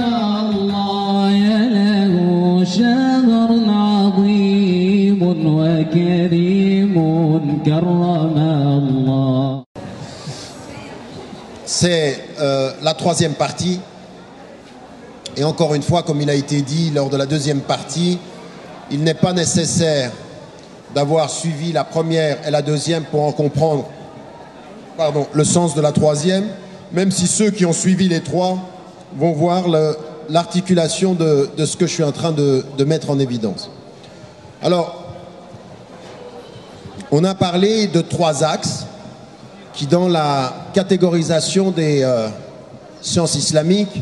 الله له شهر عظيم وكريم كرم الله. C'est la troisième partie. Et encore une fois, comme il a été dit lors de la deuxième partie, il n'est pas nécessaire d'avoir suivi la première et la deuxième pour en comprendre le sens de la troisième, même si ceux qui ont suivi les trois vont voir l'articulation de ce que je suis en train de mettre en évidence. Alors, on a parlé de trois axes qui, dans la catégorisation des sciences islamiques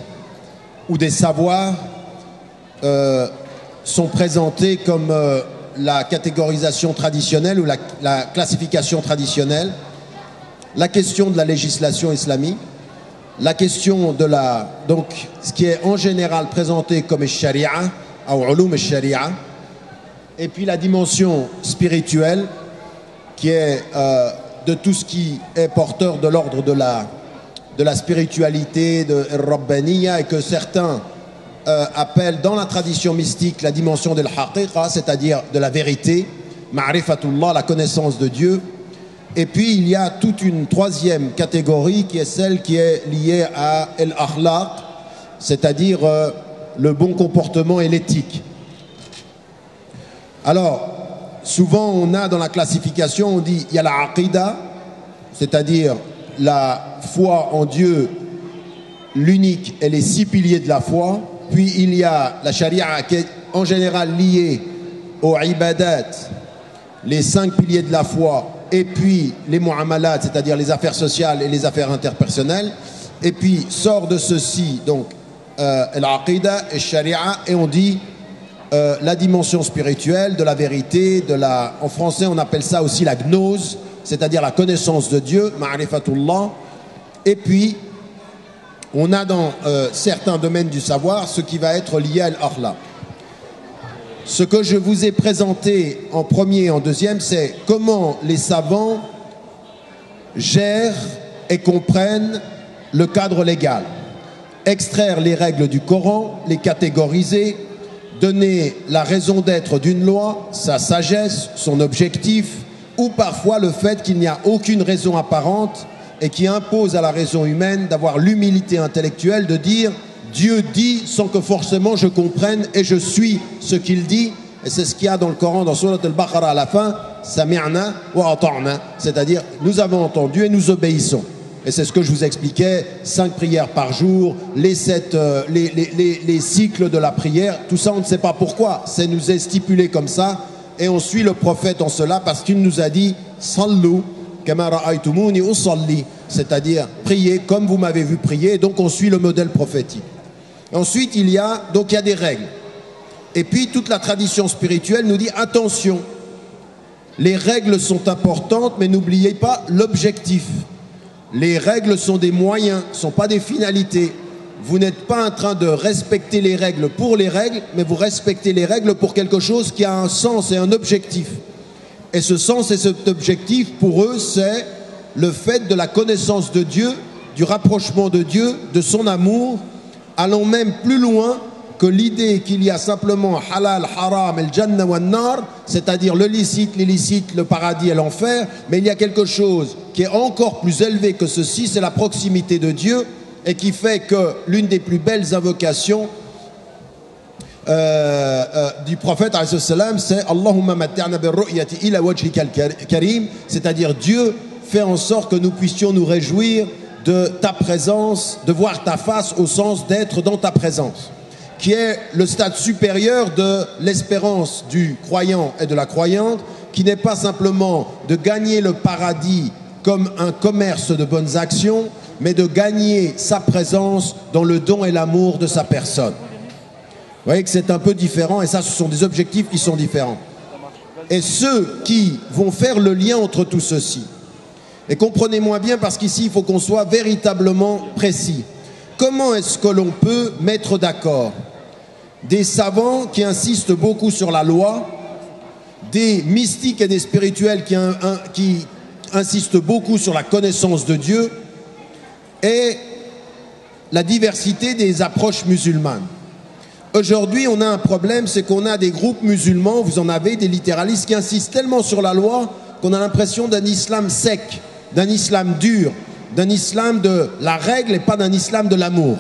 ou des savoirs, sont présentés comme la catégorisation traditionnelle ou la classification traditionnelle, la question de la législation islamique, la question de donc ce qui est en général présenté comme sharia ou ulum sharia, et puis la dimension spirituelle qui est de tout ce qui est porteur de l'ordre de la spiritualité, de Rabbaniya, et que certains appellent dans la tradition mystique la dimension de l'haqiqa, c'est-à-dire de la vérité, ma'rifatullah, la connaissance de Dieu. Et puis il y a toute une troisième catégorie qui est celle qui est liée à l'akhlaq, c'est-à-dire le bon comportement et l'éthique. Alors, souvent on a dans la classification, on dit il y a la aqida, c'est-à-dire la foi en Dieu, l'unique et les 6 piliers de la foi. Puis il y a la charia qui est en général liée aux ibadat, les 5 piliers de la foi, et puis les mu'amalat, c'est-à-dire les affaires sociales et les affaires interpersonnelles. Et puis sort de ceci donc l'aqida et sharia, et on dit la dimension spirituelle de la vérité, en français on appelle ça aussi la gnose, c'est-à-dire la connaissance de Dieu, ma'rifatullah. Et puis on a dans certains domaines du savoir ce qui va être lié à l'akhlaq. Ce que je vous ai présenté en premier et en deuxième, c'est comment les savants gèrent et comprennent le cadre légal. Extraire les règles du Coran, les catégoriser, donner la raison d'être d'une loi, sa sagesse, son objectif, ou parfois le fait qu'il n'y a aucune raison apparente et qui impose à la raison humaine d'avoir l'humilité intellectuelle de dire Dieu dit sans que forcément je comprenne et je suis ce qu'il dit. Et c'est ce qu'il y a dans le Coran, dans Surat al-Baqarah à la fin, Sami'na wa ata'na, c'est-à-dire nous avons entendu et nous obéissons. Et c'est ce que je vous expliquais, 5 prières par jour, les cycles de la prière, tout ça on ne sait pas pourquoi, c'est nous est stipulé comme ça, et on suit le prophète en cela parce qu'il nous a dit Sallu kama ra'aytumuni usalli, c'est-à-dire priez comme vous m'avez vu prier, donc on suit le modèle prophétique. Ensuite il y a des règles, et puis toute la tradition spirituelle nous dit attention, les règles sont importantes mais n'oubliez pas l'objectif. Les règles sont des moyens, ne sont pas des finalités. Vous n'êtes pas en train de respecter les règles pour les règles, mais vous respectez les règles pour quelque chose qui a un sens et un objectif. Et ce sens et cet objectif, pour eux, c'est le fait de la connaissance de Dieu, du rapprochement de Dieu, de son amour, allant même plus loin que l'idée qu'il y a simplement halal, haram, el jannah wa nar, c'est-à-dire le licite, l'illicite, le paradis et l'enfer, mais il y a quelque chose qui est encore plus élevé que ceci, c'est la proximité de Dieu, et qui fait que l'une des plus belles invocations du prophète, c'est Allahumma matti'na bir-ru'yati ila wajhika al-karim, c'est-à-dire Dieu fait en sorte que nous puissions nous réjouir de ta présence, de voir ta face au sens d'être dans ta présence, qui est le stade supérieur de l'espérance du croyant et de la croyante, qui n'est pas simplement de gagner le paradis comme un commerce de bonnes actions, mais de gagner sa présence dans le don et l'amour de sa personne. Vous voyez que c'est un peu différent, et ça, ce sont des objectifs qui sont différents. Et ceux qui vont faire le lien entre tout ceci, et comprenez-moi bien, parce qu'ici, il faut qu'on soit véritablement précis. Comment est-ce que l'on peut mettre d'accord des savants qui insistent beaucoup sur la loi, des mystiques et des spirituels qui insistent beaucoup sur la connaissance de Dieu, et la diversité des approches musulmanes. Aujourd'hui, on a un problème, c'est qu'on a des groupes musulmans, vous en avez, des littéralistes qui insistent tellement sur la loi qu'on a l'impression d'un islam sec, d'un islam dur, d'un islam de la règle et pas d'un islam de l'amour.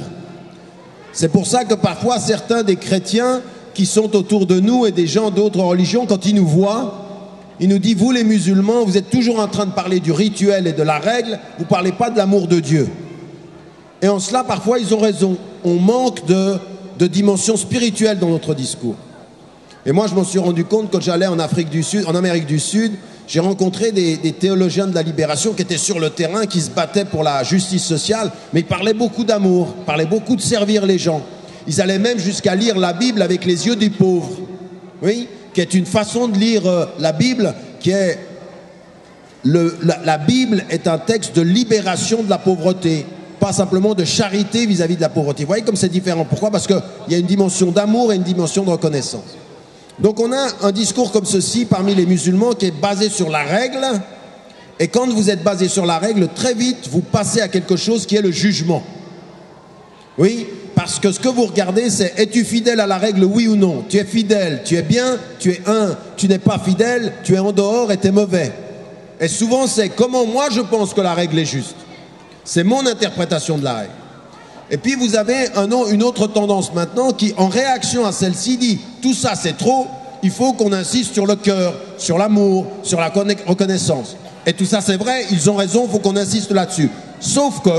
C'est pour ça que parfois certains des chrétiens qui sont autour de nous et des gens d'autres religions, quand ils nous voient, ils nous disent, vous les musulmans, vous êtes toujours en train de parler du rituel et de la règle, vous ne parlez pas de l'amour de Dieu. Et en cela, parfois, ils ont raison. On manque de dimension spirituelle dans notre discours. Et moi, je m'en suis rendu compte quand j'allais en Afrique du Sud, en Amérique du Sud, j'ai rencontré des théologiens de la libération qui étaient sur le terrain, qui se battaient pour la justice sociale, mais ils parlaient beaucoup d'amour, parlaient beaucoup de servir les gens. Ils allaient même jusqu'à lire la Bible avec les yeux du pauvre. Oui, qui est une façon de lire la Bible, qui est... La Bible est un texte de libération de la pauvreté, pas simplement de charité vis-à-vis de la pauvreté. Vous voyez comme c'est différent. Pourquoi? Parce qu'il y a une dimension d'amour et une dimension de reconnaissance. Donc on a un discours comme ceci parmi les musulmans qui est basé sur la règle. Et quand vous êtes basé sur la règle, très vite, vous passez à quelque chose qui est le jugement. Oui, parce que ce que vous regardez, c'est es-tu fidèle à la règle, oui ou non? Tu es fidèle, tu es bien, tu es un. Tu n'es pas fidèle, tu es en dehors et tu es mauvais. Et souvent, c'est comment moi je pense que la règle est juste. C'est mon interprétation de la règle. Et puis vous avez une autre tendance maintenant qui, en réaction à celle-ci, dit tout ça c'est trop, il faut qu'on insiste sur le cœur, sur l'amour, sur la reconnaissance. Et tout ça c'est vrai, ils ont raison, il faut qu'on insiste là-dessus. Sauf que,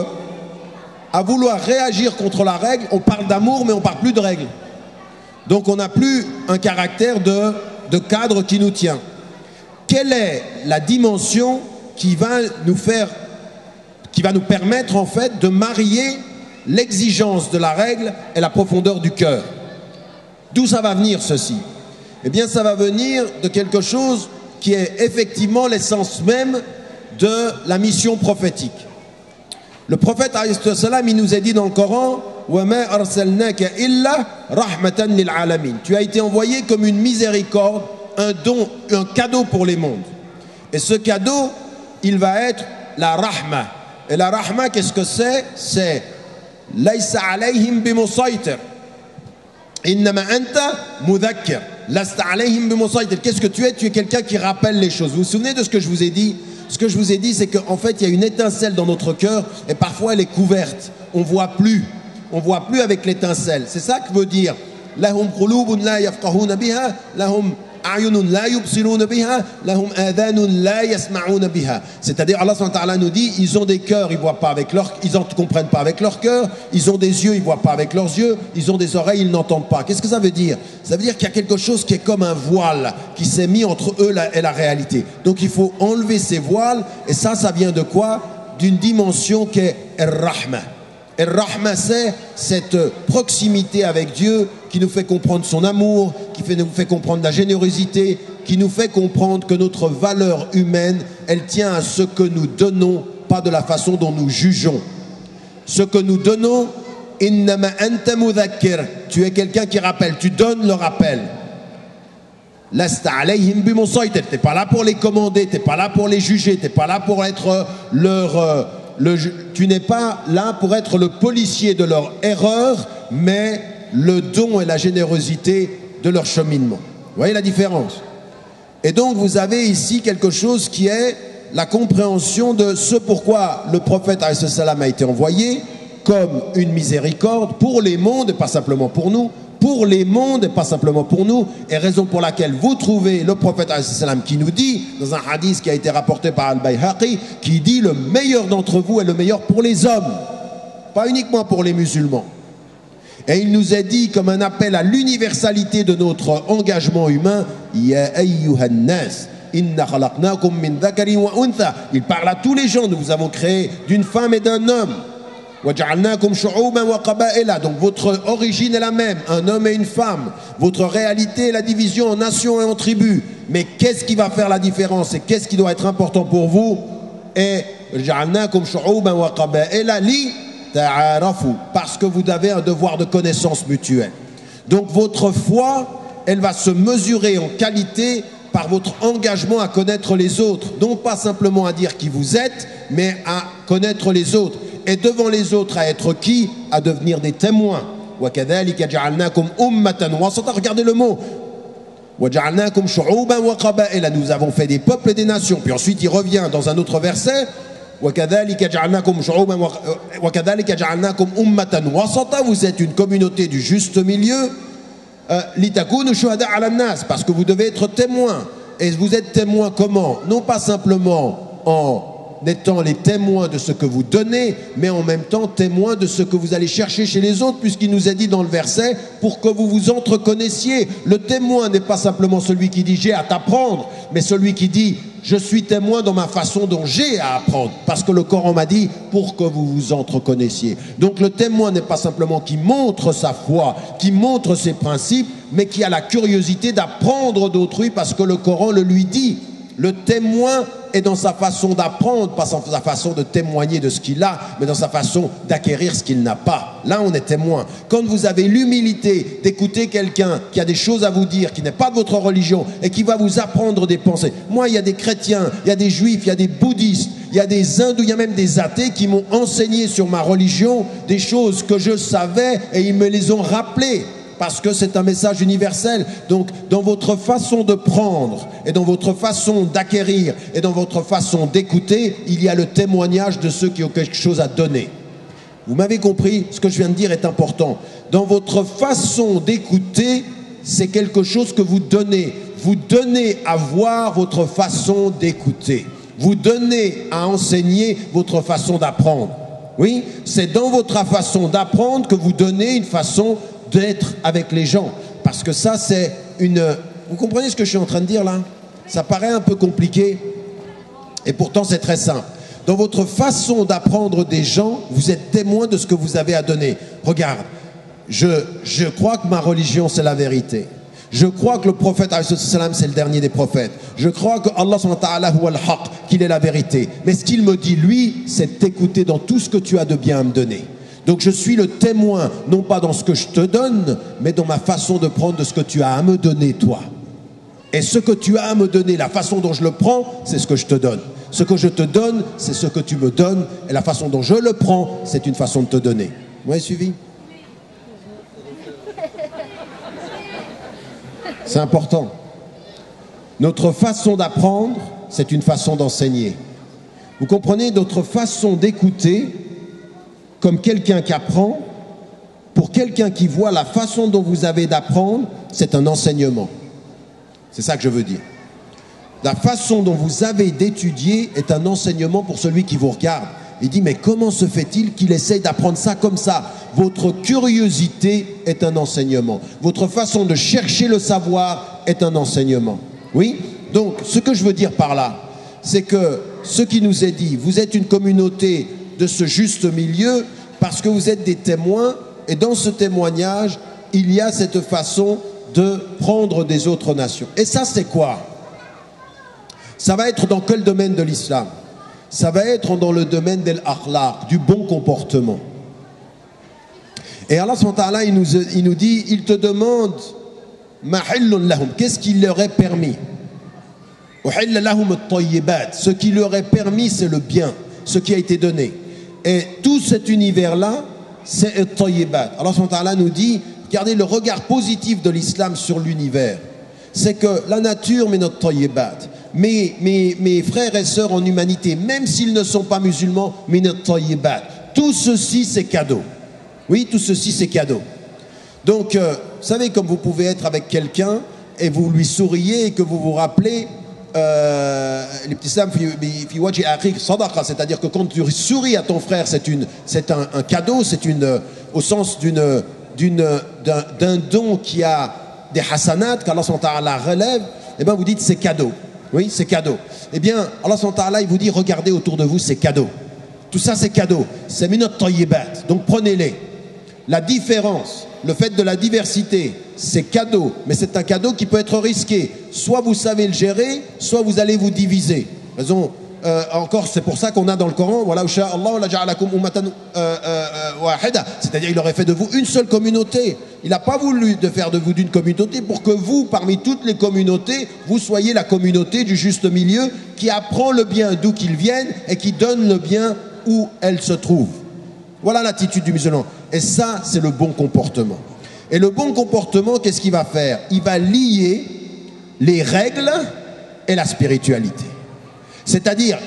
à vouloir réagir contre la règle, on parle d'amour mais on ne parle plus de règle. Donc on n'a plus un caractère de cadre qui nous tient. Quelle est la dimension qui va nous permettre en fait de marier l'exigence de la règle et la profondeur du cœur? D'où ça va venir ceci? Eh bien ça va venir de quelque chose qui est effectivement l'essence même de la mission prophétique. Le prophète alayhi salam, il nous a dit dans le Coran, wa ma arsalnaka illa rahmatan lil alamin. Tu as été envoyé comme une miséricorde, un don, un cadeau pour les mondes. Et ce cadeau, il va être la rahma. Et la rahma, qu'est-ce que c'est? C'est laysa alayhim bimusaytir innama anta mudhakkir lasta alayhim bimusaytir. Qu'est-ce que tu es? Tu es quelqu'un qui rappelle les choses. Vous vous souvenez de ce que je vous ai dit? Ce que je vous ai dit, c'est qu'en fait, il y a une étincelle dans notre cœur et parfois elle est couverte. On ne voit plus. On ne voit plus avec l'étincelle. C'est ça que veut dire lahum qulubun la yafqahuna biha, lahum a'yunun la yubsiruna biha, lahum adhanun la yasma'una biha. C'est-à-dire, Allah subhanahu wa ta'ala nous dit, ils ont des cœurs, ils voient pas avec leur, ils ne comprennent pas avec leur cœur, ils ont des yeux, ils voient pas avec leurs yeux, ils ont des oreilles, ils n'entendent pas. Qu'est-ce que ça veut dire? Ça veut dire qu'il y a quelque chose qui est comme un voile qui s'est mis entre eux et la réalité. Donc il faut enlever ces voiles, et ça vient de quoi? D'une dimension qui est Ar-Rahma. Ar-Rahma, c'est cette proximité avec Dieu qui nous fait comprendre son amour, qui nous fait comprendre la générosité, qui nous fait comprendre que notre valeur humaine, elle tient à ce que nous donnons, pas de la façon dont nous jugeons. Ce que nous donnons, innama anta mudhakkir, tu es quelqu'un qui rappelle, tu donnes le rappel. Lasta alayhim bimusaytir, t'es pas là pour les commander, t'es pas là pour les juger, t'es pas là pour être tu n'es pas là pour être le policier de leur erreur, mais le don et la générosité de leur cheminement. Vous voyez la différence? Et donc vous avez ici quelque chose qui est la compréhension de ce pourquoi le prophète alayhi salam a été envoyé comme une miséricorde pour les mondes, et pas simplement pour nous, pour les mondes et pas simplement pour nous, et raison pour laquelle vous trouvez le prophète alayhi salam qui nous dit, dans un hadith qui a été rapporté par Al-Bayhaqi, qui dit le meilleur d'entre vous est le meilleur pour les hommes, pas uniquement pour les musulmans. Et il nous a dit comme un appel à l'universalité de notre engagement humain, Ya ayyuhan nas, inna khalaqnakum min dhakarin wa untha. Il parle à tous les gens, nous vous avons créé d'une femme et d'un homme. Donc votre origine est la même, un homme et une femme. Votre réalité est la division en nations et en tribus. Mais qu'est-ce qui va faire la différence et qu'est-ce qui doit être important pour vous? Et parce que vous avez un devoir de connaissance mutuelle. Donc votre foi, elle va se mesurer en qualité par votre engagement à connaître les autres. Non pas simplement à dire qui vous êtes, mais à connaître les autres. et devant les autres à être qui? À devenir des témoins. وَكَذَلِكَ جَعَلْنَاكُمْ أُمَّةً وَسَطًا. Regardez le mot. وَجَعَلْنَاكُمْ شُعُوبًا وَقَبَائِلَ. Nous avons fait des peuples et des nations. Puis ensuite il revient dans un autre verset. وَكَذَلِكَ جَعَلْنَاكُمْ شُعُوبًا وَكَذَلِكَ جَعَلْنَاكُمْ أُمَّةً وَسَطًا. Vous êtes une communauté du juste milieu. لِتَكُونُوا شُهَدَاءَ عَلَى النَّاسِ. Parce que vous devez être témoins. Et vous êtes témoins comment? Non pas simplement en étant les témoins de ce que vous donnez, mais en même temps témoins de ce que vous allez chercher chez les autres, puisqu'il nous est dit dans le verset, pour que vous vous entreconnaissiez. Le témoin n'est pas simplement celui qui dit j'ai à t'apprendre, mais celui qui dit je suis témoin dans ma façon dont j'ai à apprendre, parce que le Coran m'a dit pour que vous vous entreconnaissiez. Donc le témoin n'est pas simplement qui montre sa foi, qui montre ses principes, mais qui a la curiosité d'apprendre d'autrui, parce que le Coran le lui dit. Le témoin est dans sa façon d'apprendre, pas dans sa façon de témoigner de ce qu'il a, mais dans sa façon d'acquérir ce qu'il n'a pas. Là, on est témoin. Quand vous avez l'humilité d'écouter quelqu'un qui a des choses à vous dire, qui n'est pas de votre religion, et qui va vous apprendre des pensées. Moi, il y a des chrétiens, il y a des juifs, il y a des bouddhistes, il y a des hindous, il y a même des athées qui m'ont enseigné sur ma religion des choses que je savais, et ils me les ont rappelées. Parce que c'est un message universel. Donc, dans votre façon de prendre, et dans votre façon d'acquérir, et dans votre façon d'écouter, il y a le témoignage de ceux qui ont quelque chose à donner. Vous m'avez compris? Ce que je viens de dire est important. Dans votre façon d'écouter, c'est quelque chose que vous donnez. Vous donnez à voir votre façon d'écouter. Vous donnez à enseigner votre façon d'apprendre. Oui, c'est dans votre façon d'apprendre que vous donnez une façon d'être avec les gens, parce que ça c'est une... Vous comprenez ce que je suis en train de dire là? Ça paraît un peu compliqué et pourtant c'est très simple. Dans votre façon d'apprendre des gens, vous êtes témoin de ce que vous avez à donner. Regarde, je crois que ma religion c'est la vérité. Je crois que le prophète c'est le dernier des prophètes. Je crois que Allah qu'il est la vérité. Mais ce qu'il me dit lui, c'est t'écouter dans tout ce que tu as de bien à me donner. Donc je suis le témoin, non pas dans ce que je te donne, mais dans ma façon de prendre de ce que tu as à me donner, toi. Et ce que tu as à me donner, la façon dont je le prends, c'est ce que je te donne. Ce que je te donne, c'est ce que tu me donnes. Et la façon dont je le prends, c'est une façon de te donner. Vous m'avez suivi? C'est important. Notre façon d'apprendre, c'est une façon d'enseigner. Vous comprenez? Notre façon d'écouter, comme quelqu'un qui apprend, pour quelqu'un qui voit la façon dont vous avez d'apprendre, c'est un enseignement. C'est ça que je veux dire. La façon dont vous avez d'étudier est un enseignement pour celui qui vous regarde. Il dit, mais comment se fait-il qu'il essaye d'apprendre ça comme ça? Votre curiosité est un enseignement. Votre façon de chercher le savoir est un enseignement. Oui? Donc, ce que je veux dire par là, c'est que ce qui nous est dit, vous êtes une communauté de ce juste milieu parce que vous êtes des témoins, et dans ce témoignage il y a cette façon de prendre des autres nations. Et ça c'est quoi? Ça va être dans quel domaine de l'islam? Ça va être dans le domaine de l'akhlaq, du bon comportement. Et Allah il nous dit, il te demande qu'est-ce qui leur est permis? Ce qui leur est permis, c'est le bien, ce qui a été donné. Et tout cet univers-là, c'est at-tayyibat. Allah nous dit, regardez le regard positif de l'islam sur l'univers. C'est que la nature, mais notre tayyibat. Mes frères et sœurs en humanité, même s'ils ne sont pas musulmans, mais notre tayyibat. Tout ceci, c'est cadeau. Oui, tout ceci, c'est cadeau. Donc, vous savez, comme vous pouvez être avec quelqu'un et vous lui souriez et que vous vous rappelez, c'est-à-dire que quand tu souris à ton frère, c'est un cadeau, c'est au sens d'un don qui a des hasanat qu'Allah relève. Et bien vous dites c'est cadeau. Oui, c'est cadeau. Eh bien Allah il vous dit regardez autour de vous, c'est cadeau. Tout ça c'est cadeau. C'est minot tayyibat. Donc prenez-les. La différence, le fait de la diversité, c'est cadeau, mais c'est un cadeau qui peut être risqué. Soit vous savez le gérer, soit vous allez vous diviser. Raison, encore, c'est pour ça qu'on a dans le Coran, c'est-à-dire il aurait fait de vous une seule communauté. Il n'a pas voulu de faire de vous d'une communauté pour que vous, parmi toutes les communautés, vous soyez la communauté du juste milieu qui apprend le bien d'où qu'il vienne et qui donne le bien où elle se trouve. Voilà l'attitude du musulman. Et ça, c'est le bon comportement. Et le bon comportement, qu'est-ce qu'il va faire? Il va lier les règles et la spiritualité. C'est-à-dire,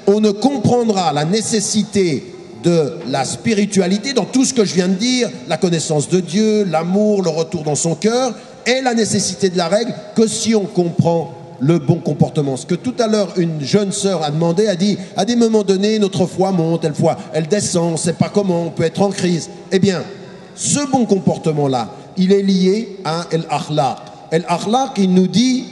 on ne comprendra la nécessité de la spiritualité dans tout ce que je viens de dire, la connaissance de Dieu, l'amour, le retour dans son cœur, et la nécessité de la règle, que si on comprend le bon comportement. Ce que tout à l'heure une jeune sœur a demandé, a dit, à des moments donnés, notre foi monte, elle descend, on ne sait pas comment, on peut être en crise. Eh bien, ce bon comportement-là, il est lié à l'akhlaq. L'akhlaq, il nous dit,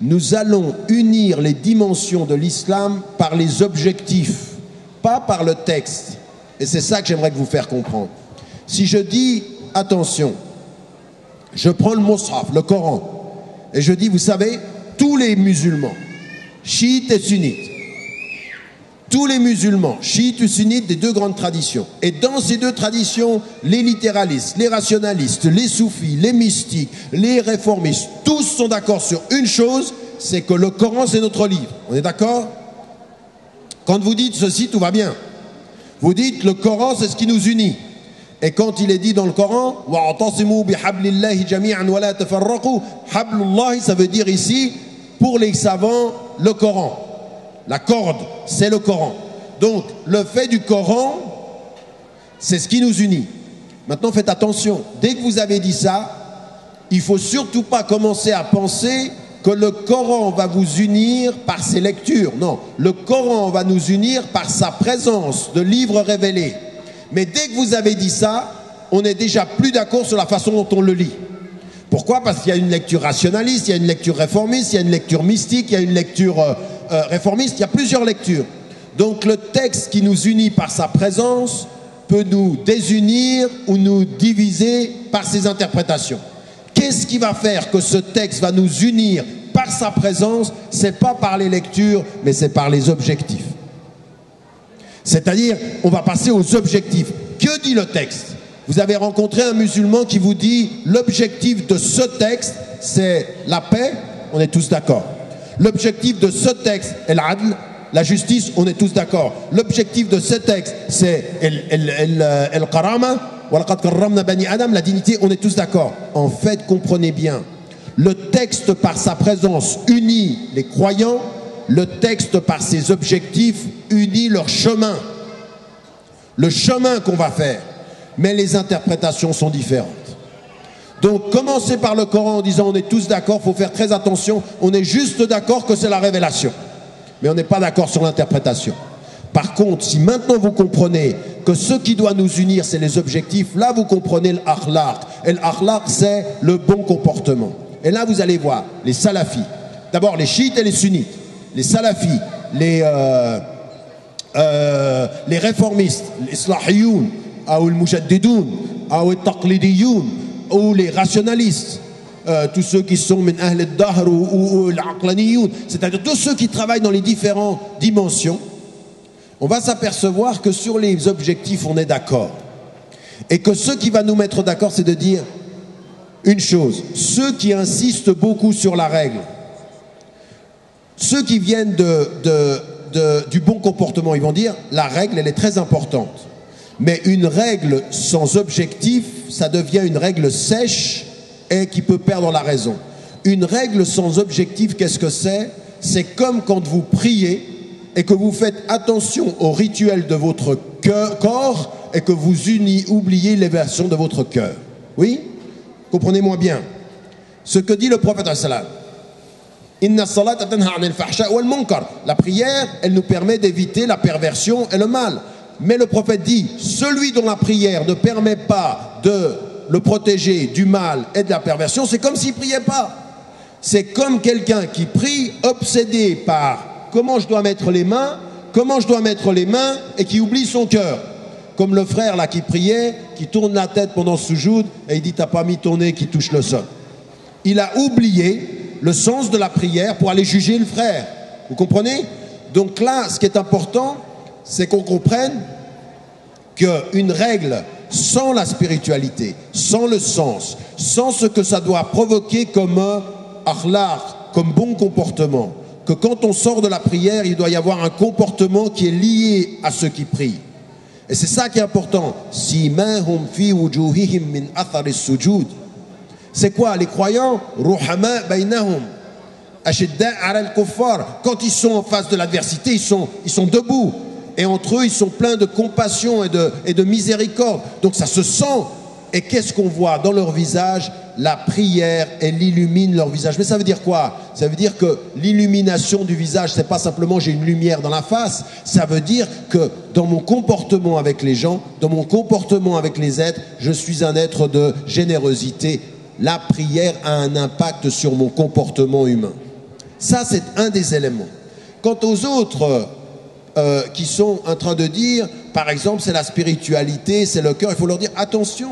nous allons unir les dimensions de l'islam par les objectifs, pas par le texte. Et c'est ça que j'aimerais que vous faire comprendre. Si je dis, attention, je prends le Mus'haf, le Coran, et je dis, vous savez, tous les musulmans, chiites et sunnites, tous les musulmans, chiites ou sunnites des deux grandes traditions, et dans ces deux traditions, les littéralistes, les rationalistes, les soufis, les mystiques, les réformistes, tous sont d'accord sur une chose, c'est que le Coran c'est notre livre. On est d'accord? Quand vous dites ceci, tout va bien. Vous dites le Coran c'est ce qui nous unit. Et quand il est dit dans le Coran, ça veut dire ici, pour les savants, le Coran. La corde, c'est le Coran. Donc, le fait du Coran, c'est ce qui nous unit. Maintenant, faites attention. Dès que vous avez dit ça, il ne faut surtout pas commencer à penser que le Coran va vous unir par ses lectures. Non, le Coran va nous unir par sa présence de livres révélés. Mais dès que vous avez dit ça, on est déjà plus d'accord sur la façon dont on le lit. Pourquoi? Parce qu'il y a une lecture rationaliste, il y a une lecture réformiste, il y a une lecture mystique, il y a une lecture réformiste, il y a plusieurs lectures. Donc le texte qui nous unit par sa présence peut nous désunir ou nous diviser par ses interprétations. Qu'est-ce qui va faire que ce texte va nous unir par sa présence? C'est pas par les lectures, mais c'est par les objectifs. C'est-à-dire, on va passer aux objectifs. Que dit le texte? Vous avez rencontré un musulman qui vous dit l'objectif de ce texte, c'est la paix, on est tous d'accord. L'objectif de ce texte est l'adl, la justice, on est tous d'accord. L'objectif de ce texte, c'est el-karama, la dignité, on est tous d'accord. En fait, comprenez bien, le texte par sa présence unit les croyants, le texte par ses objectifs unit leur chemin. Le chemin qu'on va faire. Mais les interprétations sont différentes. Donc commencez par le Coran en disant on est tous d'accord, il faut faire très attention, on est juste d'accord que c'est la révélation. Mais on n'est pas d'accord sur l'interprétation. Par contre, si maintenant vous comprenez que ce qui doit nous unir, c'est les objectifs, là vous comprenez l'akhlaq. Et l'akhlaq, c'est le bon comportement. Et là vous allez voir les salafis, d'abord les chiites et les sunnites, les salafis, les réformistes, les islahiyoun, ou les mujaddidoun, ou les taqlidiyoun, ou les rationalistes, tous ceux qui sont min ahl al-dahr ou l'aqlaniyoun, c'est-à-dire tous ceux qui travaillent dans les différentes dimensions, on va s'apercevoir que sur les objectifs, on est d'accord. Et que ce qui va nous mettre d'accord, c'est de dire une chose. Ceux qui insistent beaucoup sur la règle, ceux qui viennent du bon comportement, ils vont dire la règle, elle est très importante. Mais une règle sans objectif, ça devient une règle sèche et qui peut perdre la raison. Une règle sans objectif, qu'est-ce que c'est? C'est comme quand vous priez et que vous faites attention au rituel de votre corps et que vous oubliez l'élévation de votre cœur. Oui? Comprenez-moi bien. Ce que dit le prophète sallallahu alayhi wa sallam. La prière, elle nous permet d'éviter la perversion et le mal. Mais le prophète dit, celui dont la prière ne permet pas de le protéger du mal et de la perversion, c'est comme s'il ne priait pas. C'est comme quelqu'un qui prie obsédé par comment je dois mettre les mains, et qui oublie son cœur. Comme le frère là qui priait, qui tourne la tête pendant ce soujoud et il dit t'as pas mis ton nez qui touche le sol. Il a oublié le sens de la prière pour aller juger le frère. Vous comprenez? Donc là, ce qui est important, c'est qu'on comprenne qu'une règle sans la spiritualité, sans le sens, sans ce que ça doit provoquer comme akhlaq, comme bon comportement, que quand on sort de la prière, il doit y avoir un comportement qui est lié à ceux qui prient. Et c'est ça qui est important. Simahum fi wujuhihim min athar as-sujud. C'est quoi les croyants? Ruhama bainahum. Ashidda ala al-kuffar. Quand ils sont en face de l'adversité, ils sont debout. Et entre eux, ils sont pleins de compassion et de miséricorde. Donc ça se sent. Et qu'est-ce qu'on voit dans leur visage? La prière, elle illumine leur visage. Mais ça veut dire quoi? Ça veut dire que l'illumination du visage, c'est pas simplement j'ai une lumière dans la face. Ça veut dire que dans mon comportement avec les gens, dans mon comportement avec les êtres, je suis un être de générosité. La prière a un impact sur mon comportement humain. Ça, c'est un des éléments. Quant aux autres qui sont en train de dire, par exemple, c'est la spiritualité, c'est le cœur, il faut leur dire attention.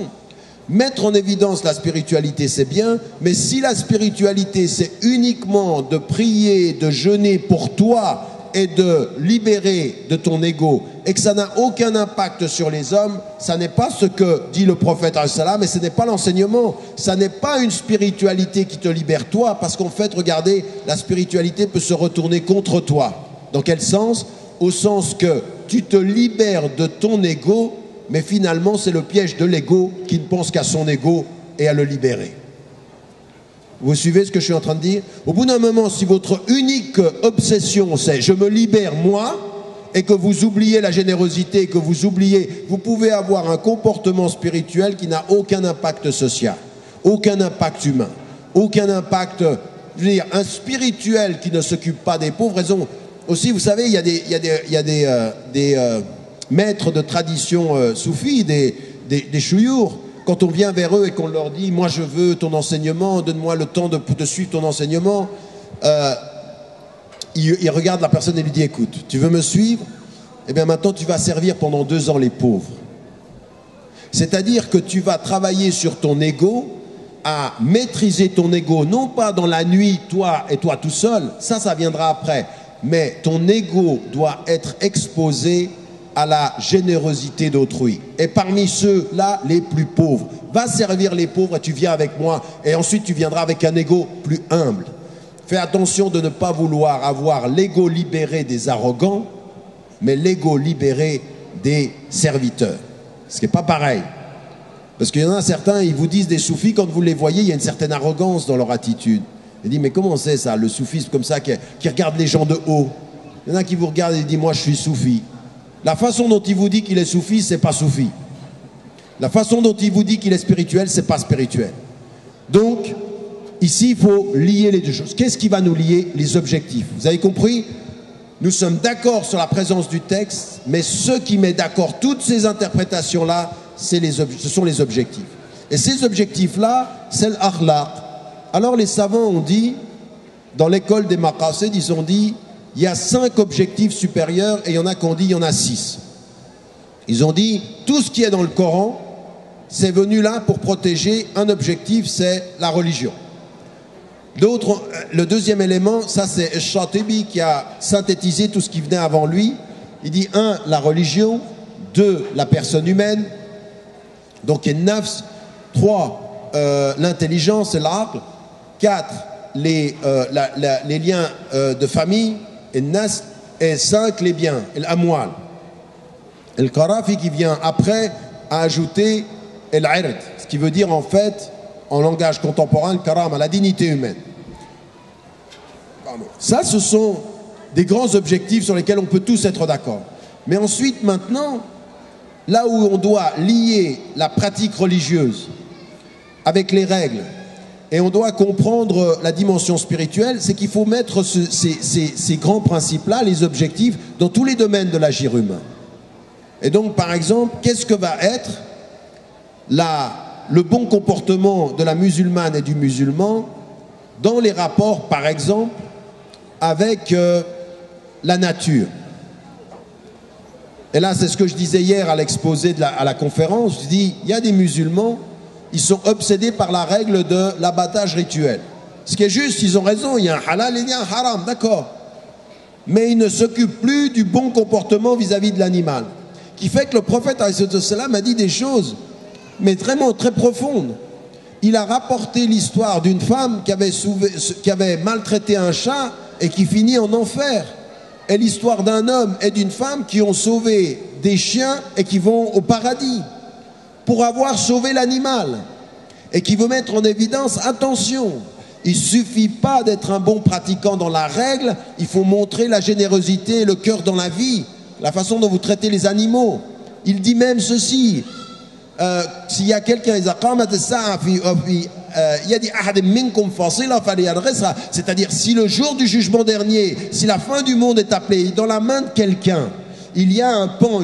Mettre en évidence la spiritualité, c'est bien, mais si la spiritualité, c'est uniquement de prier, de jeûner pour toi et de libérer de ton ego, et que ça n'a aucun impact sur les hommes, ça n'est pas ce que dit le prophète, et ce n'est pas l'enseignement, ça n'est pas une spiritualité qui te libère toi, parce qu'en fait, regardez, la spiritualité peut se retourner contre toi. Dans quel sens? Au sens que tu te libères de ton ego, mais finalement, c'est le piège de l'ego qui ne pense qu'à son ego et à le libérer. Vous suivez ce que je suis en train de dire? Au bout d'un moment, si votre unique obsession, c'est « je me libère moi », et que vous oubliez la générosité, que vous oubliez, vous pouvez avoir un comportement spirituel qui n'a aucun impact social, aucun impact humain, aucun impact, je veux dire, un spirituel qui ne s'occupe pas des pauvres. Raison. Aussi, vous savez, il y a des maîtres de tradition soufis, des chouyours, quand on vient vers eux et qu'on leur dit « moi je veux ton enseignement, donne-moi le temps de suivre ton enseignement », ils regardent la personne et lui disent « écoute, tu veux me suivre? Eh bien maintenant tu vas servir pendant 2 ans les pauvres. » C'est-à-dire que tu vas travailler sur ton ego, à maîtriser ton ego, non pas dans la nuit, toi et toi tout seul, ça viendra après, mais ton ego doit être exposé à la générosité d'autrui. Et parmi ceux-là, les plus pauvres. Va servir les pauvres et tu viens avec moi. Et ensuite, tu viendras avec un ego plus humble. Fais attention de ne pas vouloir avoir l'ego libéré des arrogants, mais l'ego libéré des serviteurs. Ce qui n'est pas pareil. Parce qu'il y en a certains, ils vous disent des soufis, quand vous les voyez, il y a une certaine arrogance dans leur attitude. Ils disent, mais comment c'est ça, le soufisme comme ça, qui regarde les gens de haut? Il y en a qui vous regardent et disent, moi je suis soufi. La façon dont il vous dit qu'il est soufi, c'est pas soufi. La façon dont il vous dit qu'il est spirituel, c'est pas spirituel. Donc, ici, il faut lier les deux choses. Qu'est-ce qui va nous lier? Les objectifs. Vous avez compris? Nous sommes d'accord sur la présence du texte, mais ce qui met d'accord toutes ces interprétations-là, ce sont les objectifs. Et ces objectifs-là, c'est l'akhlaq. Alors les savants ont dit, dans l'école des maqasid, ils ont dit, il y a 5 objectifs supérieurs et il y en a qui ont dit, il y en a 6. Ils ont dit, tout ce qui est dans le Coran, c'est venu là pour protéger un objectif, c'est la religion. D'autres, le deuxième élément, ça c'est Shatibi qui a synthétisé tout ce qui venait avant lui. Il dit 1, la religion, 2, la personne humaine, donc il y a 9, 3, l'intelligence et l'aql, 4, les liens de famille, et 9, et 5, les biens, et l'amwal. Et le Qarafi qui vient après a ajouté l'ird, ce qui veut dire en fait, en langage contemporain, le karama, la dignité humaine. Ça, ce sont des grands objectifs sur lesquels on peut tous être d'accord. Mais ensuite, maintenant, là où on doit lier la pratique religieuse avec les règles, et on doit comprendre la dimension spirituelle, c'est qu'il faut mettre ces grands principes-là, les objectifs, dans tous les domaines de l'agir humain. Et donc, par exemple, qu'est-ce que va être le bon comportement de la musulmane et du musulman dans les rapports, par exemple, avec la nature. Et là, c'est ce que je disais hier à l'exposé à la conférence. Je dis, il y a des musulmans, ils sont obsédés par la règle de l'abattage rituel. Ce qui est juste, ils ont raison, il y a un halal et il y a un haram, d'accord. Mais ils ne s'occupent plus du bon comportement vis-à-vis de l'animal. Qui fait que le prophète a dit des choses, mais vraiment très profondes. Il a rapporté l'histoire d'une femme qui avait maltraité un chat et qui finit en enfer. est l'histoire d'un homme et d'une femme qui ont sauvé des chiens et qui vont au paradis pour avoir sauvé l'animal, et qui veut mettre en évidence, attention, il ne suffit pas d'être un bon pratiquant dans la règle, il faut montrer la générosité et le cœur dans la vie, la façon dont vous traitez les animaux. Il dit même ceci, s'il y a quelqu'un, c'est-à-dire si le jour du jugement dernier, si la fin du monde est appelée, dans la main de quelqu'un, il y a un pan,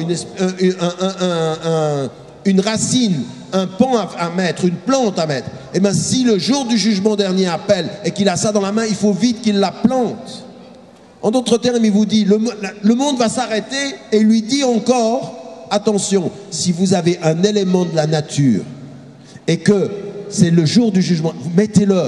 une racine, un pan à mettre, une plante à mettre, et bien si le jour du jugement dernier appelle et qu'il a ça dans la main, il faut vite qu'il la plante. En d'autres termes, il vous dit, le monde va s'arrêter, et il lui dit encore, attention, si vous avez un élément de la nature et que c'est le jour du jugement, mettez-le.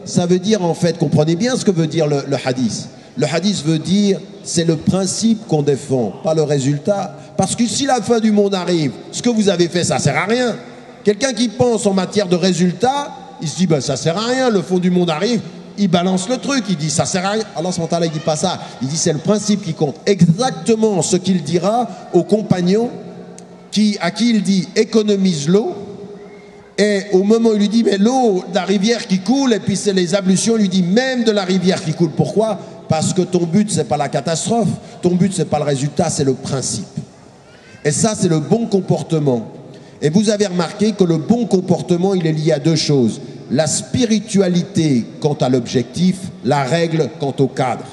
Ça veut dire en fait, comprenez bien ce que veut dire le hadith. Le hadith veut dire, c'est le principe qu'on défend, pas le résultat. Parce que si la fin du monde arrive, ce que vous avez fait, ça sert à rien. Quelqu'un qui pense en matière de résultat, il se dit, ben, ça sert à rien, le fond du monde arrive, il balance le truc, il dit, ça sert à rien. Allah subhanahu wa ta'ala, il dit pas ça, il dit, c'est le principe qui compte. Exactement ce qu'il dira aux compagnons à qui il dit, économise l'eau, et au moment où il lui dit, mais l'eau de la rivière qui coule, et puis c'est les ablutions, il lui dit, même de la rivière qui coule. Pourquoi? Parce que ton but, c'est pas la catastrophe, ton but, c'est pas le résultat, c'est le principe. Et ça, c'est le bon comportement. Et vous avez remarqué que le bon comportement, il est lié à deux choses. La spiritualité quant à l'objectif, la règle quant au cadre.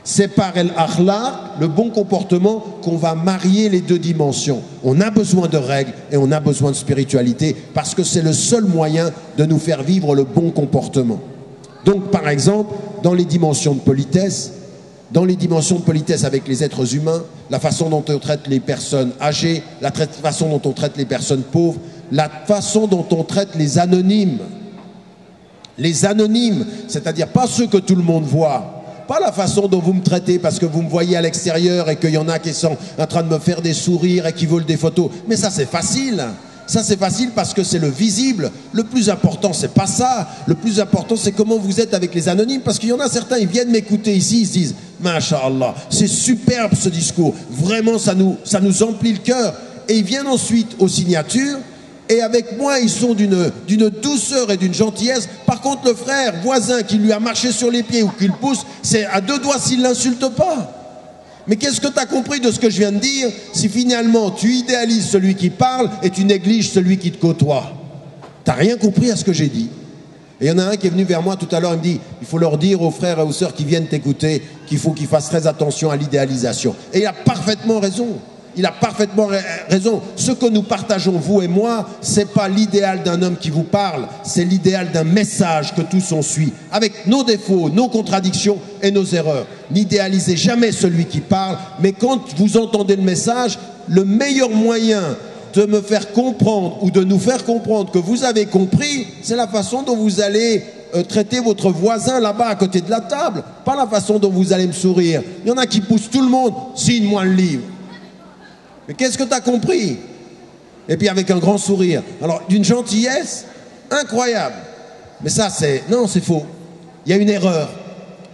C'est par el-akhlaq, le bon comportement, qu'on va marier les deux dimensions. On a besoin de règles et on a besoin de spiritualité parce que c'est le seul moyen de nous faire vivre le bon comportement. Donc, par exemple, dans les dimensions de politesse, avec les êtres humains, la façon dont on traite les personnes âgées, la façon dont on traite les personnes pauvres, la façon dont on traite les anonymes. Les anonymes, c'est-à-dire pas ceux que tout le monde voit, pas la façon dont vous me traitez parce que vous me voyez à l'extérieur et qu'il y en a qui sont en train de me faire des sourires et qui veulent des photos. Mais ça, c'est facile. Ça, c'est facile parce que c'est le visible. Le plus important, c'est pas ça. Le plus important, c'est comment vous êtes avec les anonymes. Parce qu'il y en a certains, ils viennent m'écouter ici, ils se disent « Masha'Allah, c'est superbe ce discours. Vraiment, ça nous emplit le cœur. » Et ils viennent ensuite aux signatures. Et avec moi, ils sont d'une douceur et d'une gentillesse. Par contre, le frère voisin qui lui a marché sur les pieds ou qui le pousse, c'est à deux doigts s'il ne l'insulte pas. Mais qu'est-ce que tu as compris de ce que je viens de dire si finalement tu idéalises celui qui parle et tu négliges celui qui te côtoie? Tu n'as rien compris à ce que j'ai dit. Et il y en a un qui est venu vers moi tout à l'heure, il me dit, il faut leur dire aux frères et aux sœurs qui viennent t'écouter qu'il faut qu'ils fassent très attention à l'idéalisation. Et il a parfaitement raison. Il a parfaitement raison. Ce que nous partageons, vous et moi, ce n'est pas l'idéal d'un homme qui vous parle, c'est l'idéal d'un message que tous on suit, avec nos défauts, nos contradictions et nos erreurs. N'idéalisez jamais celui qui parle, mais quand vous entendez le message, le meilleur moyen de me faire comprendre ou de nous faire comprendre que vous avez compris, c'est la façon dont vous allez traiter votre voisin là-bas à côté de la table, pas la façon dont vous allez me sourire. Il y en a qui poussent tout le monde, signe-moi le livre. Mais qu'est-ce que tu as compris? Et puis avec un grand sourire. Alors, d'une gentillesse incroyable. Mais ça, non, c'est faux. Il y a une erreur.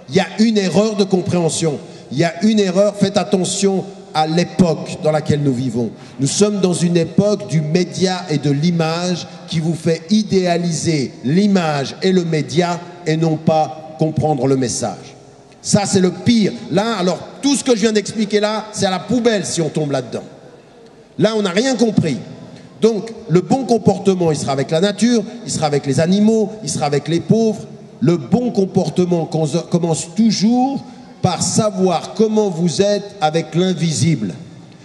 Il y a une erreur de compréhension. Il y a une erreur. Faites attention à l'époque dans laquelle nous vivons. Nous sommes dans une époque du média et de l'image qui vous fait idéaliser l'image et le média et non pas comprendre le message. Ça, c'est le pire. Là, alors, tout ce que je viens d'expliquer là, c'est à la poubelle si on tombe là-dedans. Là, on n'a rien compris. Donc, le bon comportement, il sera avec la nature, il sera avec les animaux, il sera avec les pauvres. Le bon comportement commence toujours par savoir comment vous êtes avec l'invisible.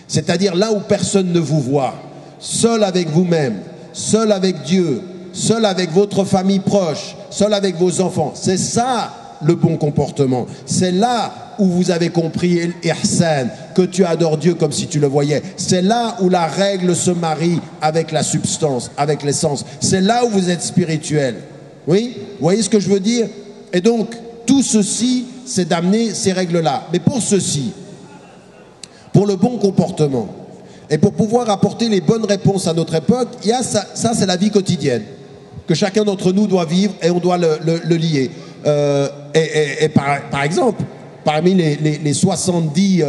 C'est-à-dire là où personne ne vous voit. Seul avec vous-même, seul avec Dieu, seul avec votre famille proche, seul avec vos enfants. C'est ça le bon comportement. C'est là où vous avez compris l'ihsan, que tu adores Dieu comme si tu le voyais. C'est là où la règle se marie avec la substance, avec l'essence. C'est là où vous êtes spirituel. Oui? Vous voyez ce que je veux dire? Et donc, tout ceci, c'est d'amener ces règles-là. Mais pour ceci, pour le bon comportement, et pour pouvoir apporter les bonnes réponses à notre époque, il y a ça c'est la vie quotidienne, que chacun d'entre nous doit vivre et on doit le lier. Par exemple, parmi les 70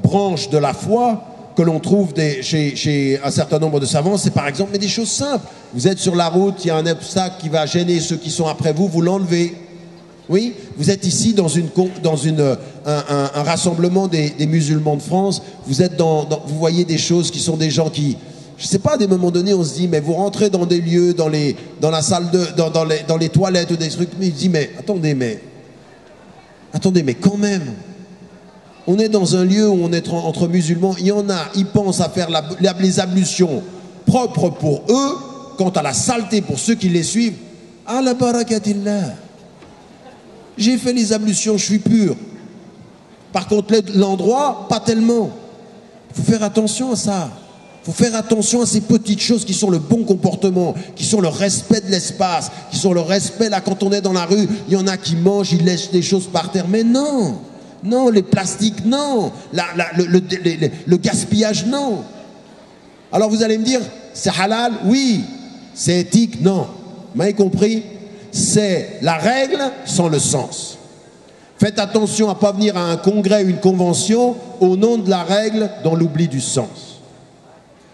branches de la foi que l'on trouve chez un certain nombre de savants, c'est par exemple, mais des choses simples. Vous êtes sur la route, il y a un obstacle qui va gêner ceux qui sont après vous, vous l'enlevez. Oui, vous êtes ici dans un rassemblement des musulmans de France, vous êtes vous voyez des choses qui sont des gens qui, je ne sais pas, à des moments donnés, on se dit, mais vous rentrez dans des lieux, dans la salle dans les toilettes ou des trucs, mais il dit, mais attendez, mais quand même, on est dans un lieu où on est entre musulmans, il y en a, ils pensent à faire les ablutions propres pour eux, quant à la saleté pour ceux qui les suivent, à la barakatillah. J'ai fait les ablutions, je suis pur. Par contre, l'endroit, pas tellement. Il faut faire attention à ça. Il faut faire attention à ces petites choses qui sont le bon comportement, qui sont le respect de l'espace, qui sont le respect, là, quand on est dans la rue, il y en a qui mangent, ils laissent des choses par terre. Mais non, non, les plastiques, non. Le gaspillage, non. Alors vous allez me dire, c'est halal? Oui. C'est éthique? Non. Vous m'avez compris? C'est la règle sans le sens. Faites attention à ne pas venir à un congrès ou une convention au nom de la règle dans l'oubli du sens.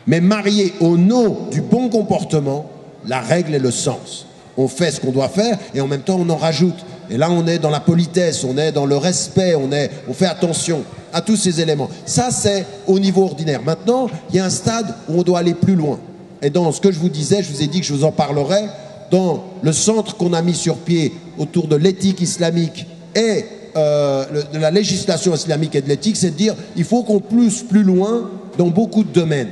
Mais marié au nom du bon comportement, la règle et le sens. On fait ce qu'on doit faire et en même temps on en rajoute. Et là on est dans la politesse, on est dans le respect, on fait attention à tous ces éléments. Ça c'est au niveau ordinaire. Maintenant, il y a un stade où on doit aller plus loin. Et dans ce que je vous disais, je vous ai dit que je vous en parlerai, dans le centre qu'on a mis sur pied autour de l'éthique islamique et de la législation islamique et de l'éthique, c'est de dire il faut qu'on pousse plus loin dans beaucoup de domaines.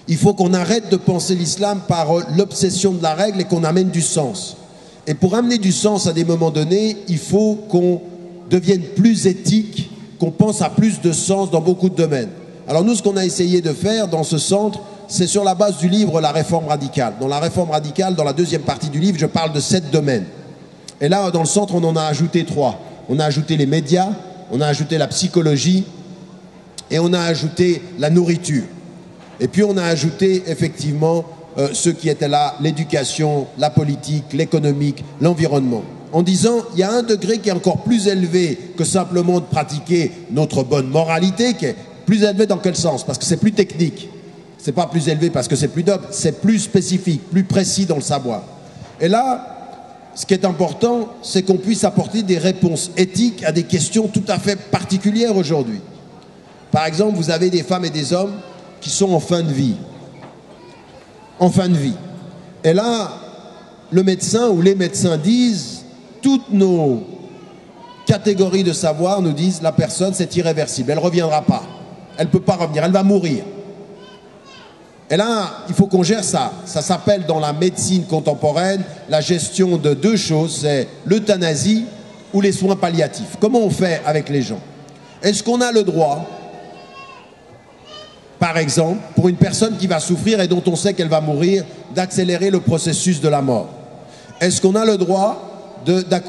Il faut qu'on arrête de penser l'islam par l'obsession de la règle et qu'on amène du sens. Et pour amener du sens à des moments donnés, il faut qu'on devienne plus éthique, qu'on pense à plus de sens dans beaucoup de domaines. Alors nous, ce qu'on a essayé de faire dans ce centre, c'est sur la base du livre La Réforme radicale. Dans La Réforme radicale, dans la deuxième partie du livre, je parle de 7 domaines. Et là, dans le centre, on en a ajouté 3. On a ajouté les médias, on a ajouté la psychologie et on a ajouté la nourriture. Et puis on a ajouté effectivement ceux qui étaient là, l'éducation, la politique, l'économique, l'environnement. En disant, il y a un degré qui est encore plus élevé que simplement de pratiquer notre bonne moralité, qui est plus élevé dans quel sens? Parce que c'est plus technique. C'est pas plus élevé parce que c'est plus noble, c'est plus spécifique, plus précis dans le savoir. Et là, ce qui est important, c'est qu'on puisse apporter des réponses éthiques à des questions tout à fait particulières aujourd'hui. Par exemple, vous avez des femmes et des hommes qui sont en fin de vie. En fin de vie. Et là, le médecin ou les médecins disent, toutes nos catégories de savoir nous disent, la personne c'est irréversible, elle ne reviendra pas. Elle ne peut pas revenir, elle va mourir. Et là, il faut qu'on gère ça. Ça s'appelle dans la médecine contemporaine la gestion de 2 choses, c'est l'euthanasie ou les soins palliatifs. Comment on fait avec les gens? Est-ce qu'on a le droit, par exemple, pour une personne qui va souffrir et dont on sait qu'elle va mourir, d'accélérer le processus de la mort? Est-ce qu'on a le droit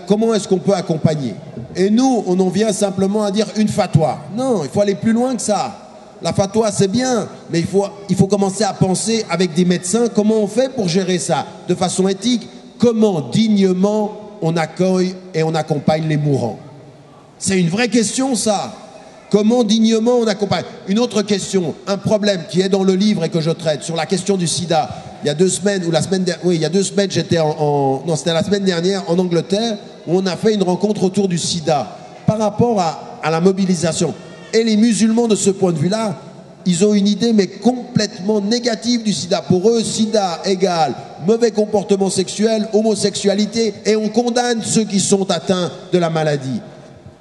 comment est-ce qu'on peut accompagner? Et nous, on en vient simplement à dire une fatwa. Non, il faut aller plus loin que ça. La fatwa, c'est bien, mais il faut commencer à penser avec des médecins comment on fait pour gérer ça de façon éthique, comment dignement on accueille et on accompagne les mourants. C'est une vraie question, ça. Comment dignement on accompagne? Une autre question, un problème qui est dans le livre et que je traite sur la question du sida. Il y a 2 semaines, ou la semaine dernière, oui, il y a 2 semaines, j'étais non, c'était la semaine dernière en Angleterre, où on a fait une rencontre autour du sida par rapport à la mobilisation. Et les musulmans, de ce point de vue-là, ils ont une idée mais complètement négative du sida. Pour eux, sida égale mauvais comportement sexuel, homosexualité, et on condamne ceux qui sont atteints de la maladie.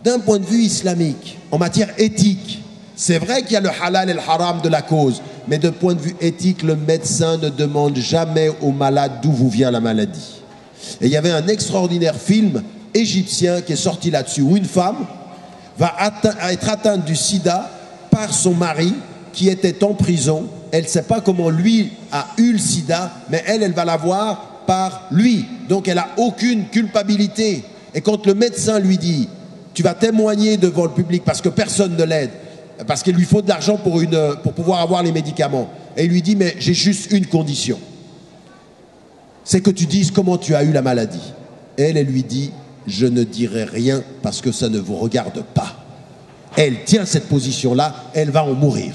D'un point de vue islamique, en matière éthique, c'est vrai qu'il y a le halal et le haram de la cause, mais de point de vue éthique, le médecin ne demande jamais au malade d'où vous vient la maladie. Et il y avait un extraordinaire film égyptien qui est sorti là-dessus, où une femme va être atteinte du sida par son mari qui était en prison. Elle ne sait pas comment lui a eu le sida, mais elle va l'avoir par lui. Donc elle n'a aucune culpabilité. Et quand le médecin lui dit « tu vas témoigner devant le public parce que personne ne l'aide, parce qu'il lui faut de l'argent pour pouvoir avoir les médicaments », et il lui dit « mais j'ai juste une condition, c'est que tu dises comment tu as eu la maladie ». Et elle lui dit je ne dirai rien parce que ça ne vous regarde pas. Elle tient cette position-là, elle va en mourir.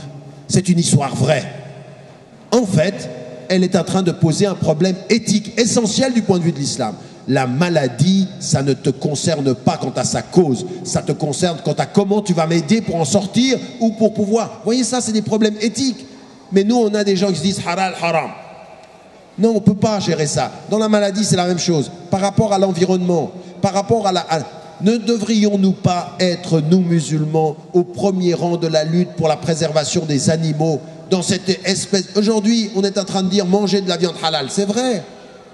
C'est une histoire vraie. En fait, elle est en train de poser un problème éthique essentiel du point de vue de l'islam. La maladie, ça ne te concerne pas quant à sa cause. Ça te concerne quant à comment tu vas m'aider pour en sortir ou pour pouvoir. Vous voyez, ça, c'est des problèmes éthiques. Mais nous, on a des gens qui se disent halal, haram. Non, on ne peut pas gérer ça. Dans la maladie, c'est la même chose. Par rapport à l'environnement, par rapport à la... Ne devrions-nous pas être, nous musulmans, au premier rang de la lutte pour la préservation des animaux dans cette espèce... Aujourd'hui, on est en train de dire manger de la viande halal. C'est vrai.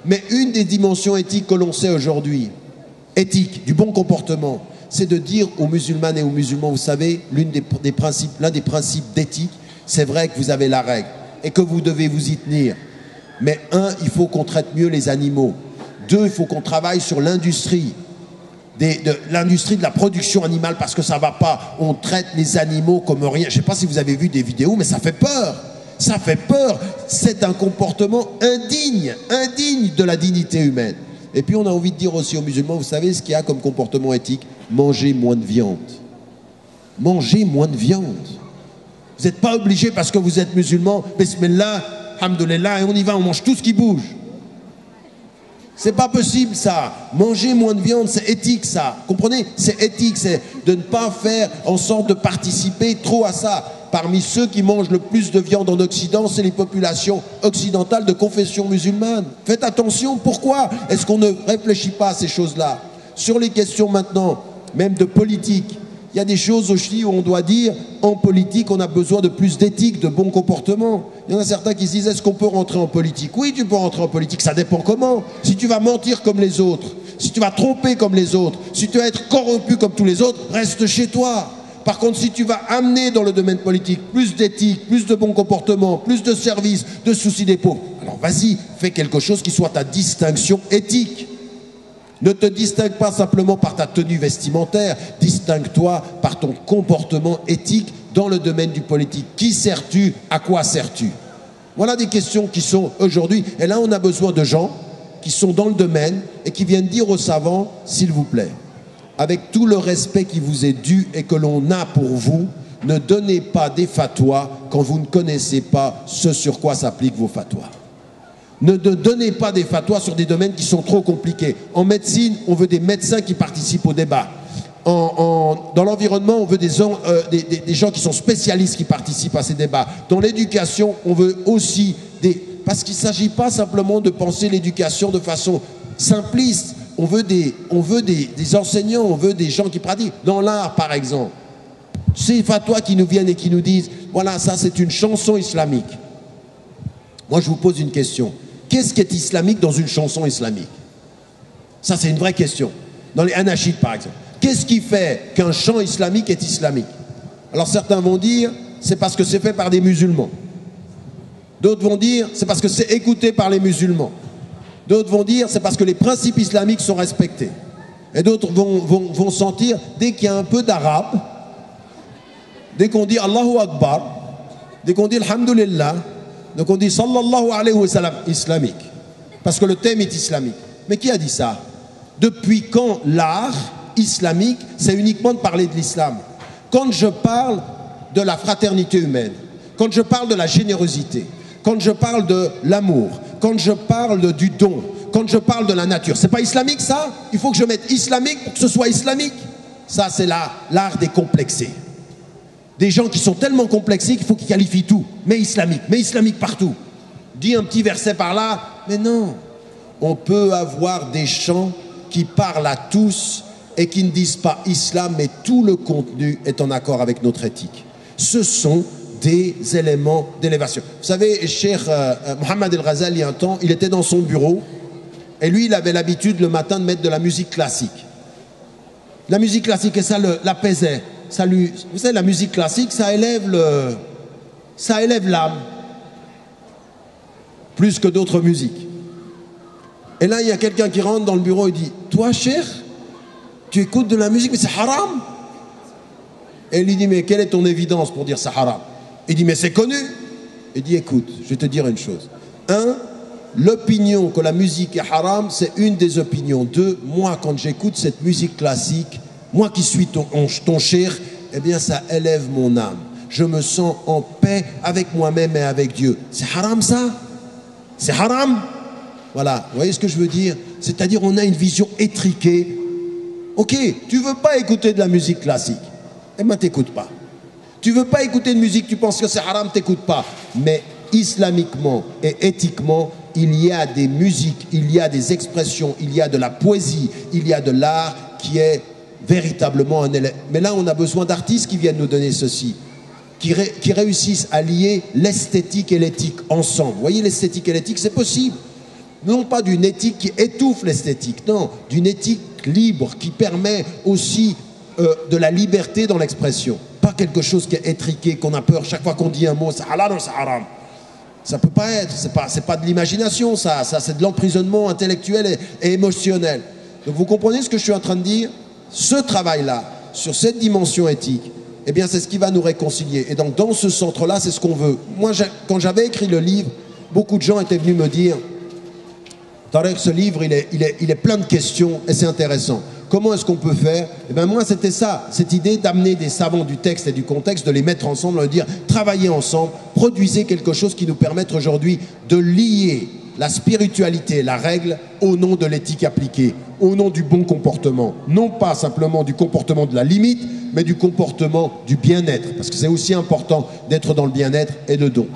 Mais une des dimensions éthiques que l'on sait aujourd'hui, éthique, du bon comportement, c'est de dire aux musulmanes et aux musulmans, vous savez, l'un des principes d'éthique, c'est vrai que vous avez la règle et que vous devez vous y tenir. Mais un, il faut qu'on traite mieux les animaux. Deux, il faut qu'on travaille sur l'industrie. L'industrie de la production animale parce que ça ne va pas. On traite les animaux comme rien. Je ne sais pas si vous avez vu des vidéos, mais ça fait peur. Ça fait peur. C'est un comportement indigne de la dignité humaine. Et puis on a envie de dire aussi aux musulmans, vous savez ce qu'il y a comme comportement éthique? Mangez moins de viande. Mangez moins de viande. Vous n'êtes pas obligé parce que vous êtes musulman, bismillah, alhamdoulilah, et on y va, on mange tout ce qui bouge. C'est pas possible ça. Manger moins de viande, c'est éthique ça. Comprenez? C'est éthique, c'est de ne pas faire en sorte de participer trop à ça. Parmi ceux qui mangent le plus de viande en Occident, c'est les populations occidentales de confession musulmane. Faites attention, pourquoi est-ce qu'on ne réfléchit pas à ces choses-là? Sur les questions maintenant, même de politique, il y a des choses aussi où on doit dire, en politique, on a besoin de plus d'éthique, de bon comportement. Il y en a certains qui se disent, est-ce qu'on peut rentrer en politique? Oui, tu peux rentrer en politique, ça dépend comment. Si tu vas mentir comme les autres, si tu vas tromper comme les autres, si tu vas être corrompu comme tous les autres, reste chez toi. Par contre, si tu vas amener dans le domaine politique plus d'éthique, plus de bon comportement, plus de service, de soucis des pauvres, alors vas-y, fais quelque chose qui soit ta distinction éthique. Ne te distingue pas simplement par ta tenue vestimentaire, distingue-toi par ton comportement éthique dans le domaine du politique. Qui sers-tu? À quoi sers-tu? Voilà des questions qui sont aujourd'hui. Et là, on a besoin de gens qui sont dans le domaine et qui viennent dire aux savants, s'il vous plaît, avec tout le respect qui vous est dû et que l'on a pour vous, ne donnez pas des fatwas quand vous ne connaissez pas ce sur quoi s'appliquent vos fatwas. Ne donnez pas des fatwas sur des domaines qui sont trop compliqués. En médecine, on veut des médecins qui participent au débat. Dans l'environnement, on veut des gens qui sont spécialistes qui participent à ces débats. Dans l'éducation, on veut aussi parce qu'il ne s'agit pas simplement de penser l'éducation de façon simpliste. On veut des enseignants, on veut des gens qui pratiquent. Dans l'art, par exemple, ces fatwas qui nous viennent et qui nous disent, voilà, ça c'est une chanson islamique. Moi, je vous pose une question. Qu'est-ce qui est islamique dans une chanson islamique? Ça, c'est une vraie question. Dans les anachids, par exemple. Qu'est-ce qui fait qu'un chant islamique est islamique? Alors, certains vont dire, c'est parce que c'est fait par des musulmans. D'autres vont dire, c'est parce que c'est écouté par les musulmans. D'autres vont dire, c'est parce que les principes islamiques sont respectés. Et d'autres vont sentir, dès qu'il y a un peu d'arabe, dès qu'on dit Allahu Akbar, dès qu'on dit Alhamdulillah, donc on dit sallallahu alayhi wa sallam, islamique. Parce que le thème est islamique. Mais qui a dit ça? Depuis quand l'art islamique, c'est uniquement de parler de l'islam? Quand je parle de la fraternité humaine, quand je parle de la générosité, quand je parle de l'amour, quand je parle du don, quand je parle de la nature, c'est pas islamique ça? Il faut que je mette islamique pour que ce soit islamique. Ça c'est l'art décomplexé. Des gens qui sont tellement complexés qu'il faut qu'ils qualifient tout. Mais islamique partout. Dis un petit verset par là, mais non. On peut avoir des chants qui parlent à tous et qui ne disent pas islam, mais tout le contenu est en accord avec notre éthique. Ce sont des éléments d'élévation. Vous savez, Cheikh Mohammed El-Ghazali, un temps, il était dans son bureau et lui, il avait l'habitude le matin de mettre de la musique classique. La musique classique, et ça l'apaisait. Vous savez, la musique classique, ça élève l'âme plus que d'autres musiques. Et là, il y a quelqu'un qui rentre dans le bureau et dit, toi, Cheikh, tu écoutes de la musique, mais c'est haram. Et il lui dit, mais quelle est ton évidence pour dire c'est haram? Il dit, mais c'est connu. Il dit, écoute, je vais te dire une chose. l'opinion que la musique est haram, c'est une des opinions. Deux, moi, quand j'écoute cette musique classique, moi qui suis ton cheikh, eh bien, ça élève mon âme. Je me sens en paix avec moi-même et avec Dieu. C'est haram, ça? C'est haram? Voilà, vous voyez ce que je veux dire? C'est-à-dire, on a une vision étriquée. Ok, tu veux pas écouter de la musique classique, eh bien, t'écoutes pas. Tu veux pas écouter de musique, tu penses que c'est haram, t'écoutes pas. Mais islamiquement et éthiquement, il y a des musiques, il y a des expressions, il y a de la poésie, il y a de l'art qui est véritablement un élève. Mais là, on a besoin d'artistes qui viennent nous donner ceci, qui réussissent à lier l'esthétique et l'éthique ensemble. Vous voyez, l'esthétique et l'éthique, c'est possible. Non pas d'une éthique qui étouffe l'esthétique, non, d'une éthique libre qui permet aussi de la liberté dans l'expression. Pas quelque chose qui est étriqué, qu'on a peur chaque fois qu'on dit un mot, c'est halal ou c'est haram. Ça peut pas être, c'est pas de l'imagination, ça c'est de l'emprisonnement intellectuel et émotionnel. Donc vous comprenez ce que je suis en train de dire? Ce travail-là, sur cette dimension éthique, eh bien c'est ce qui va nous réconcilier. Et donc dans ce centre-là, c'est ce qu'on veut. Moi, quand j'avais écrit le livre, beaucoup de gens étaient venus me dire, Tarek, ce livre, il est plein de questions et c'est intéressant. Comment est-ce qu'on peut faire? Eh bien moi, c'était ça, cette idée d'amener des savants du texte et du contexte, de les mettre ensemble, de dire, travaillez ensemble, produisez quelque chose qui nous permette aujourd'hui de lier la spiritualité et la règle au nom de l'éthique appliquée, au nom du bon comportement. Non pas simplement du comportement de la limite, mais du comportement du bien-être. Parce que c'est aussi important d'être dans le bien-être et le don.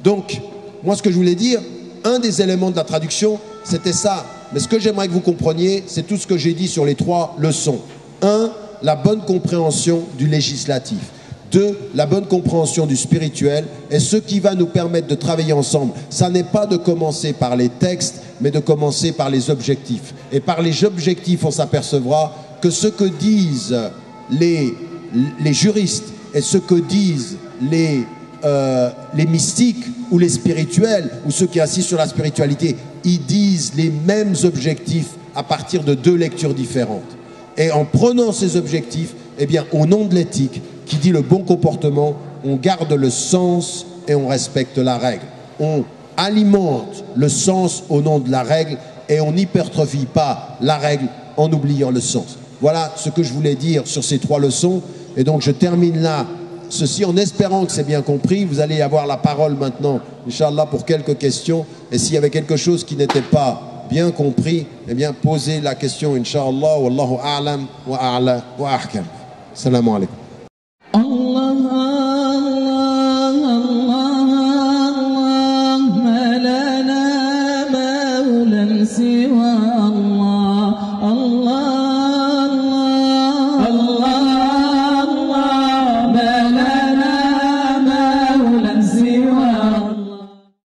Donc, moi, ce que je voulais dire, un des éléments de la traduction, c'était ça. Mais ce que j'aimerais que vous compreniez, c'est tout ce que j'ai dit sur les 3 leçons. 1, la bonne compréhension du législatif. 2, la bonne compréhension du spirituel. Et ce qui va nous permettre de travailler ensemble, ça n'est pas de commencer par les textes, mais de commencer par les objectifs. Et par les objectifs, on s'apercevra que ce que disent les juristes et ce que disent les mystiques ou les spirituels ou ceux qui assistent sur la spiritualité, ils disent les mêmes objectifs à partir de 2 lectures différentes. Et en prenant ces objectifs, eh bien, au nom de l'éthique qui dit le bon comportement, on garde le sens et on respecte la règle. On alimente le sens au nom de la règle et on n'hypertrophie pas la règle en oubliant le sens. Voilà ce que je voulais dire sur ces 3 leçons. Et donc je termine là ceci en espérant que c'est bien compris. Vous allez avoir la parole maintenant, Inch'Allah, pour quelques questions. Et s'il y avait quelque chose qui n'était pas bien compris, eh bien, posez la question, Inch'Allah. Wallahu a'lam wa a'la wa ahkam. Assalamu alaikum. الله الله الله ما لنا